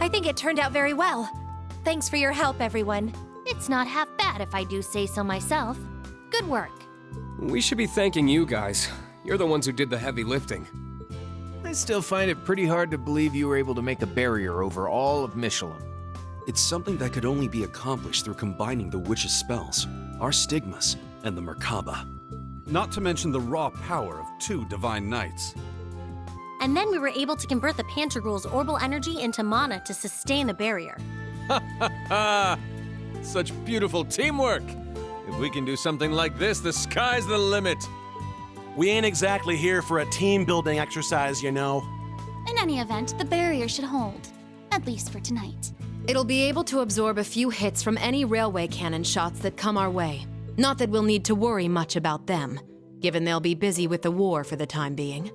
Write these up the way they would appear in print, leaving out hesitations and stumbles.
I think it turned out very well. Thanks for your help, everyone. It's not half bad if I do say so myself. Good work. We should be thanking you guys. You're the ones who did the heavy lifting. I still find it pretty hard to believe you were able to make a barrier over all of Mishelam. It's something that could only be accomplished through combining the witch's spells, our stigmas, and the Merkaba. Not to mention the raw power of 2 divine knights. And then we were able to convert the Pantergul's orbital energy into mana to sustain the barrier. Ha! Such beautiful teamwork! If we can do something like this, the sky's the limit! We ain't exactly here for a team-building exercise, you know. In any event, the barrier should hold. At least for tonight. It'll be able to absorb a few hits from any railway cannon shots that come our way. Not that we'll need to worry much about them, given they'll be busy with the war for the time being.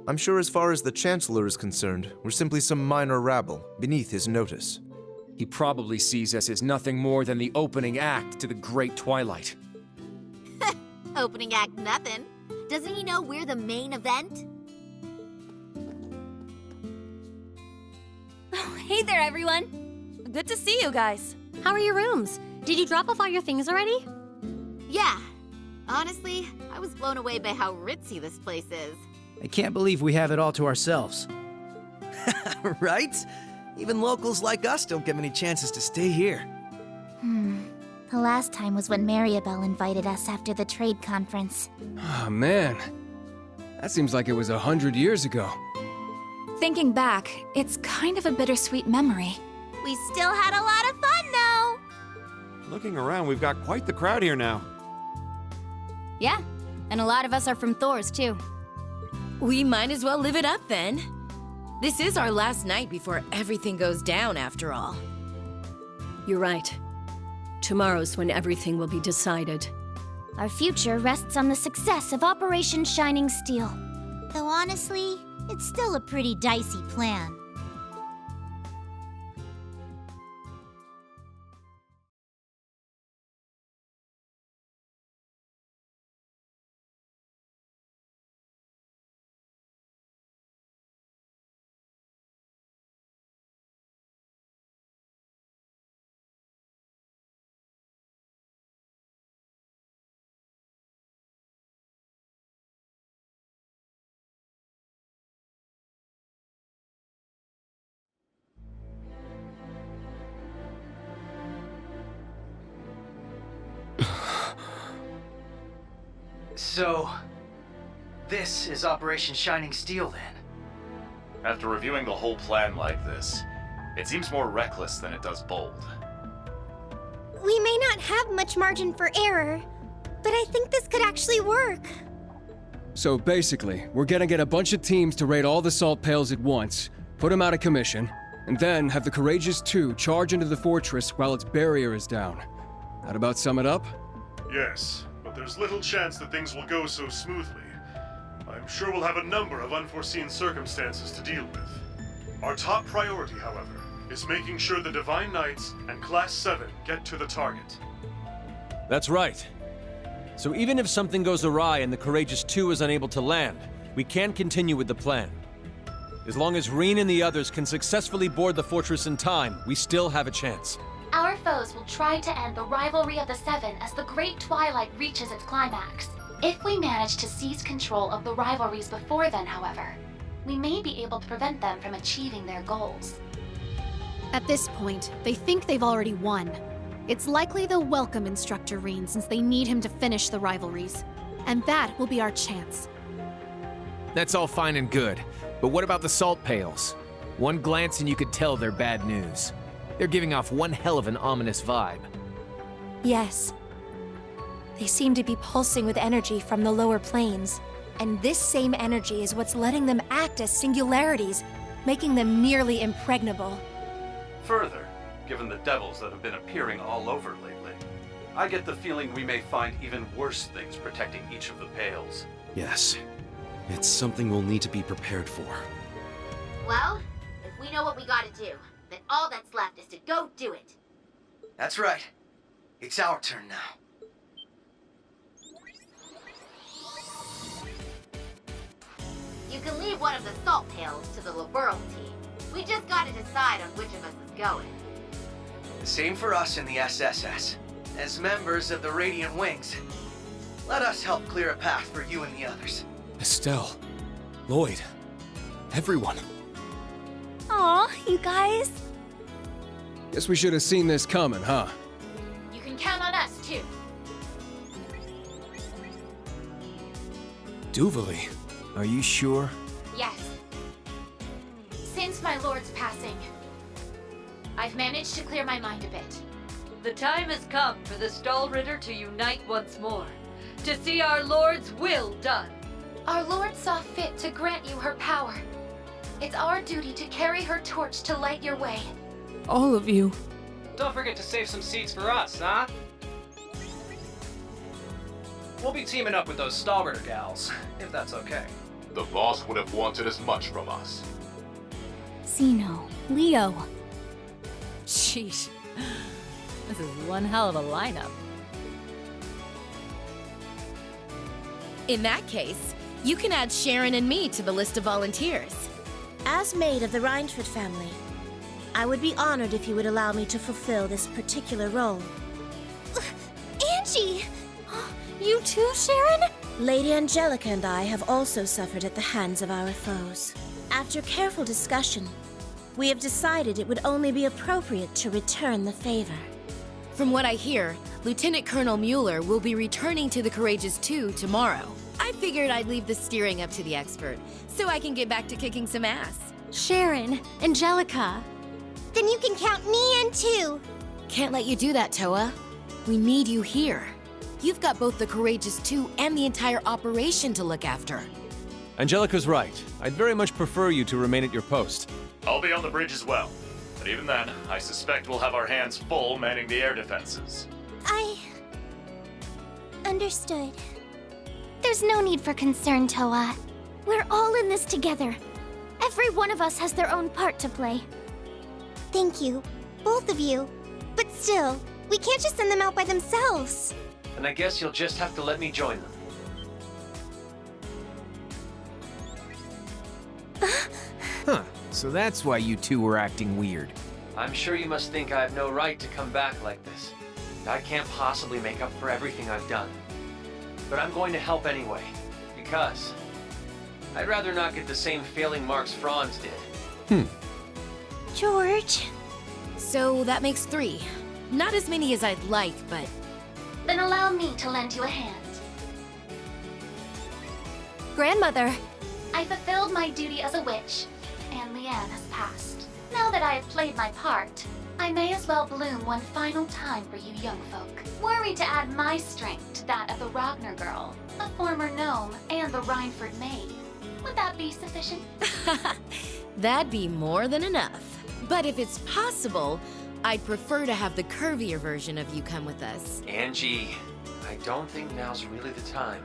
I'm sure as far as the Chancellor is concerned, we're simply some minor rabble beneath his notice. He probably sees us as nothing more than the opening act to the Great Twilight. Opening act nothing. Doesn't he know we're the main event? Oh, hey there, everyone. Good to see you guys. How are your rooms? Did you drop off all your things already? Yeah. Honestly, I was blown away by how ritzy this place is. I can't believe we have it all to ourselves. Right? Even locals like us don't get many chances to stay here. The last time was when Mariabelle invited us after the trade conference. Oh, man. That seems like it was 100 years ago. Thinking back, it's kind of a bittersweet memory. We still had a lot of fun, though! Looking around, we've got quite the crowd here now. Yeah, and a lot of us are from Thor's, too. We might as well live it up then. This is our last night before everything goes down, after all. You're right. Tomorrow's when everything will be decided. Our future rests on the success of Operation Shining Steel. Though honestly, it's still a pretty dicey plan. So, this is Operation Shining Steel, then? After reviewing the whole plan like this, it seems more reckless than it does bold. We may not have much margin for error, but I think this could actually work. So basically, we're gonna get a bunch of teams to raid all the salt pails at once, put them out of commission, and then have the Courageous Two charge into the fortress while its barrier is down. That about sum it up? Yes, but there's little chance that things will go so smoothly. I'm sure we'll have a number of unforeseen circumstances to deal with. Our top priority, however, is making sure the Divine Knights and Class 7 get to the target. That's right. So even if something goes awry and the Courageous Two is unable to land, we can continue with the plan. As long as Reen and the others can successfully board the fortress in time, we still have a chance. Our foes will try to end the rivalry of the Seven as the Great Twilight reaches its climax. If we manage to seize control of the rivalries before then, however, we may be able to prevent them from achieving their goals. At this point, they think they've already won. It's likely they'll welcome Instructor Reen since they need him to finish the rivalries. And that will be our chance. That's all fine and good, but what about the salt pails? One glance and you could tell they're bad news. They're giving off one hell of an ominous vibe. Yes. They seem to be pulsing with energy from the lower planes. And this same energy is what's letting them act as singularities, making them nearly impregnable. Further, given the devils that have been appearing all over lately, I get the feeling we may find even worse things protecting each of the pails. Yes. It's something we'll need to be prepared for. Well, if we know what we gotta do, then all that's left is to go do it. That's right. It's our turn now. You can leave one of the salt pails to the Liberal team. We just gotta decide on which of us is going. The same for us in the SSS. As members of the Radiant Wings, let us help clear a path for you and the others. Estelle, Lloyd, everyone. Aw, you guys. Guess we should have seen this coming, huh? You can count on us, too. Duvali, are you sure? Yes. Since my lord's passing, I've managed to clear my mind a bit. The time has come for the Stahlritter to unite once more, to see our lord's will done. Our lord saw fit to grant you her power. It's our duty to carry her torch to light your way. All of you. Don't forget to save some seats for us, huh? We'll be teaming up with those Stahlritter gals, if that's okay. The boss would have wanted as much from us. Zeno, Leo. Sheesh. This is one hell of a lineup. In that case, you can add Sharon and me to the list of volunteers. As maid of the Reinford family, I would be honored if you would allow me to fulfill this particular role. Angie! You too, Sharon? Lady Angelica and I have also suffered at the hands of our foes. After careful discussion, we have decided it would only be appropriate to return the favor. From what I hear, Lieutenant Colonel Mueller will be returning to the Courageous 2 tomorrow. I figured I'd leave the steering up to the expert, so I can get back to kicking some ass. Sharon, Angelica. Then you can count me in too. Can't let you do that, Toa. We need you here. You've got both the Courageous 2 and the entire operation to look after. Angelica's right. I'd very much prefer you to remain at your post. I'll be on the bridge as well. But even then, I suspect we'll have our hands full manning the air defenses. I... understood. There's no need for concern, Toa. We're all in this together. Every one of us has their own part to play. Thank you, both of you. But still, we can't just send them out by themselves. And I guess you'll just have to let me join them. Huh, so that's why you two were acting weird. I'm sure you must think I have no right to come back like this. I can't possibly make up for everything I've done. But I'm going to help anyway, because I'd rather not get the same failing marks Franz did. George. So that makes 3. Not as many as I'd like, but... Then allow me to lend you a hand. Grandmother. I fulfilled my duty as a witch, and Leanne has passed. Now that I have played my part, I may as well bloom one final time for you young folk. Worried to add my strength to that of the Ragnar girl, a former gnome, and the Reinford maid. Would that be sufficient? That'd be more than enough. But if it's possible, I'd prefer to have the curvier version of you come with us. Angie, I don't think now's really the time.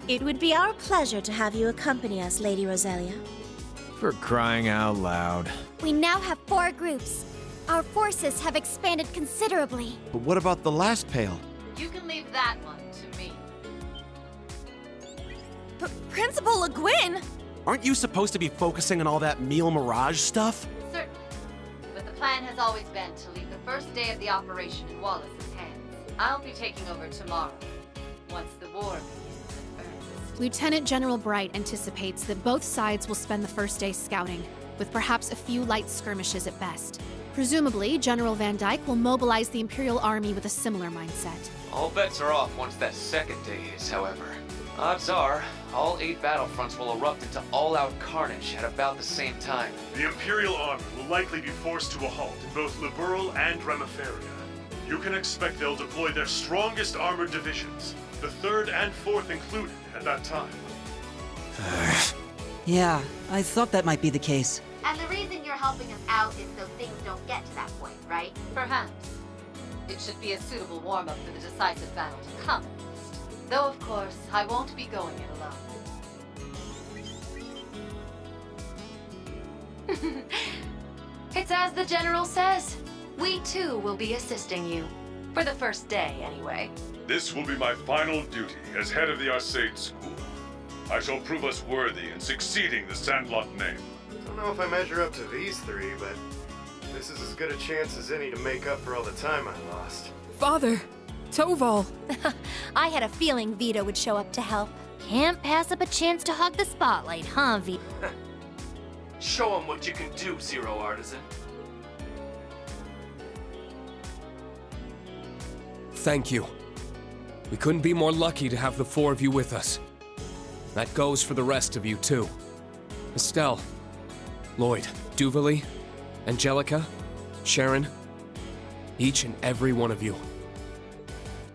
It would be our pleasure to have you accompany us, Lady Roselia. For crying out loud. We now have 4 groups. Our forces have expanded considerably. But what about the last pail? You can leave that one to me. Principal Le Guin! Aren't you supposed to be focusing on all that meal mirage stuff? Certainly. But the plan has always been to leave the first day of the operation in Wallace's hands. I'll be taking over tomorrow, once the war begins in earnest. Lieutenant General Bright anticipates that both sides will spend the first day scouting, with perhaps a few light skirmishes at best. Presumably, General Van Dyke will mobilize the Imperial Army with a similar mindset. All bets are off once that second day is, however. Odds are, all 8 battlefronts will erupt into all-out carnage at about the same time. The Imperial Army will likely be forced to a halt in both Liberal and Remiferia. You can expect they'll deploy their strongest armored divisions, the 3rd and 4th included, at that time. Yeah, I thought that might be the case. And the reason you're helping us out is so things don't get to that point, right? Perhaps. It should be a suitable warm-up for the decisive battle to come, at least. Though, of course, I won't be going it alone. It's as the General says. We too will be assisting you. For the first day, anyway. This will be my final duty as head of the Arcade School. I shall prove us worthy in succeeding the Sandlot name. don't know if I measure up to these three, but this is as good a chance as any to make up for all the time I lost. Father! Toval! I had a feeling Vito would show up to help. Can't pass up a chance to hog the spotlight, huh, V? Show him what you can do, Zero Artisan. Thank you. We couldn't be more lucky to have the four of you with us. That goes for the rest of you, too. Estelle, Lloyd, Duvalie, Angelica, Sharon, each and every one of you.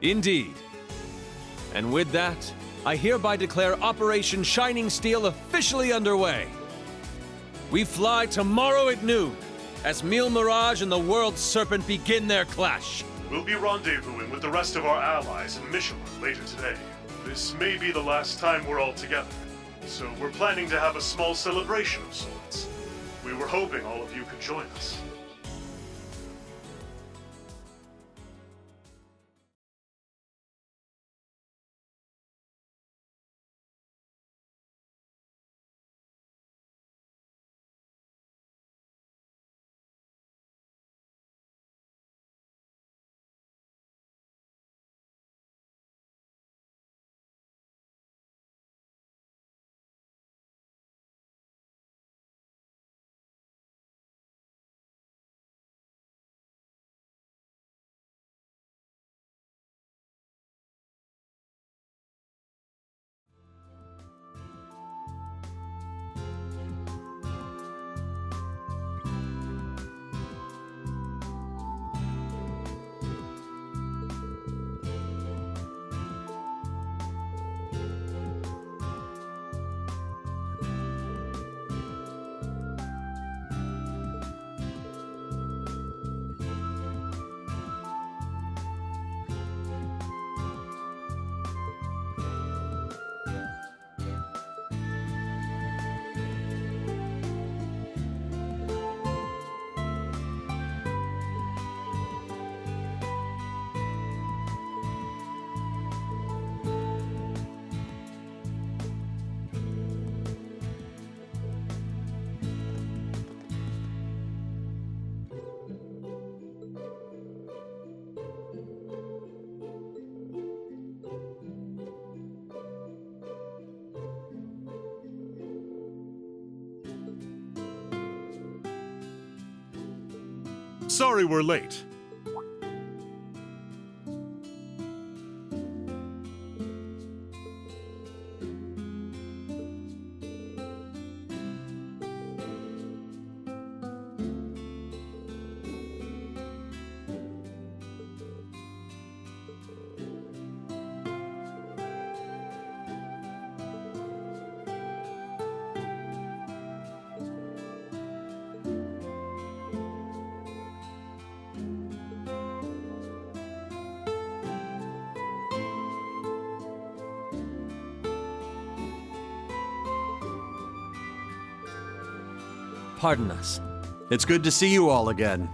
Indeed. And with that, I hereby declare Operation Shining Steel officially underway. We fly tomorrow at noon, as Mille Mirage and the World Serpent begin their clash. We'll be rendezvousing with the rest of our allies in Mishelam later today. This may be the last time we're all together, so we're planning to have a small celebration of sorts. We were hoping all of you could join us. Sorry we're late. Pardon us. It's good to see you all again.